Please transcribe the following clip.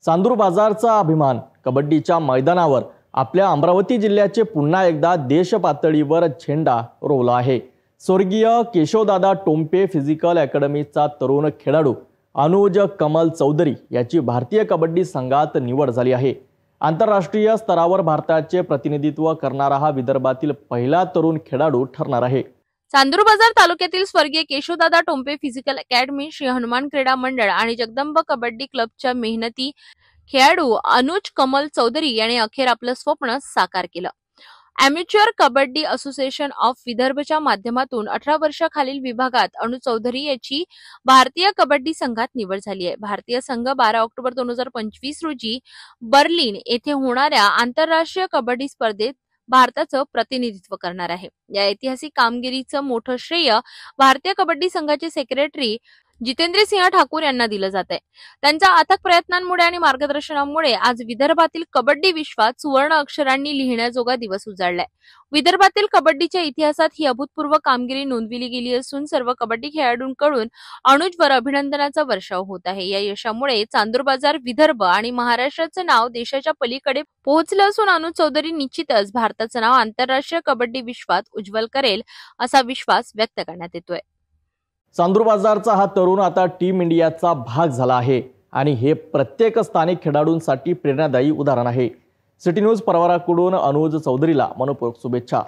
चांदूर बाजारचा अभिमान कबड्डीच्या मैदानावर आपल्या अमरावती जिल्ह्याचे पुन्हा एकदा देश पातळीवर झेंडा रोवला आहे। स्वर्गीय केशवदादा टोम्पे फिजिकल अकॅडमीचा तरुण खेळाडू अनुज कमल चौधरी याची भारतीय कबड्डी संघात निवड झाली आहे। आंतरराष्ट्रीय स्तरावर भारताचे प्रतिनिधित्व करणारा हा विदर्भातील पहिला तरुण खेळाडू ठरणार आहे। चांदूर बाजार तालुक्यातील स्वर्गीय केशवदादा टोम्पे फिजिकल अकॅडमी, श्री हनुमान क्रीडा मंडळ आणि जगदंब कबड्डी क्लबच्या मेहनती खेळाडू अनुज कमल चौधरी याने अखेर आपलं स्वप्न साकार केलं। अॅमेच्युअर कबड्डी असोसिएशन ऑफ विदर्भच्या माध्यमातून 18 वर्षाखालील विभागात अनुज चौधरी याची भारतीय कबड्डी संघात निवड झाली आहे। भारतीय संघ 12 ऑक्टोबर 2025 रोजी बर्लिन येथे होणाऱ्या आंतरराष्ट्रीय कबड्डी स्पर्धेत भारताचं प्रतिनिधित्व करणार आहे। या ऐतिहासिक कामगिरीचं मोठं श्रेय भारतीय कबड्डी संघाचे सेक्रेटरी जितेंद्र सिंह ठाकूर यांना दिलं जात आहे। त्यांच्या अथक प्रयत्नांमुळे आणि मार्गदर्शनामुळे आज विदर्भातील कबड्डी विश्वात सुवर्ण अक्षरांनी लिहिण्याजोगा दिवस उजाडलाय। विदर्भातील कबड्डीच्या इतिहासात ही अभूतपूर्व कामगिरी नोंदविली गेली असून सर्व कबड्डी खेळाडूंकडून अनुजवर अभिनंदनाचा वर्षाव होत आहे। या यशामुळे चांदूर बाजार, विदर्भ आणि महाराष्ट्राचं नाव देशाच्या पलीकडे पोहोचलं असून अनुज चौधरी निश्चितच भारताचं नाव आंतरराष्ट्रीय कबड्डी विश्वात उज्ज्वल करेल असा विश्वास व्यक्त करण्यात येतोय। चांदूर बाजारचा हा तरुण आता टीम इंडियाचा भाग झाला आहे आणि हे प्रत्येक स्थानिक खेळाडूंसाठी प्रेरणादायी उदाहरण आहे। सिटी न्यूज परवाराकडून अनुज चौधरीला मनपूर्वक शुभेच्छा।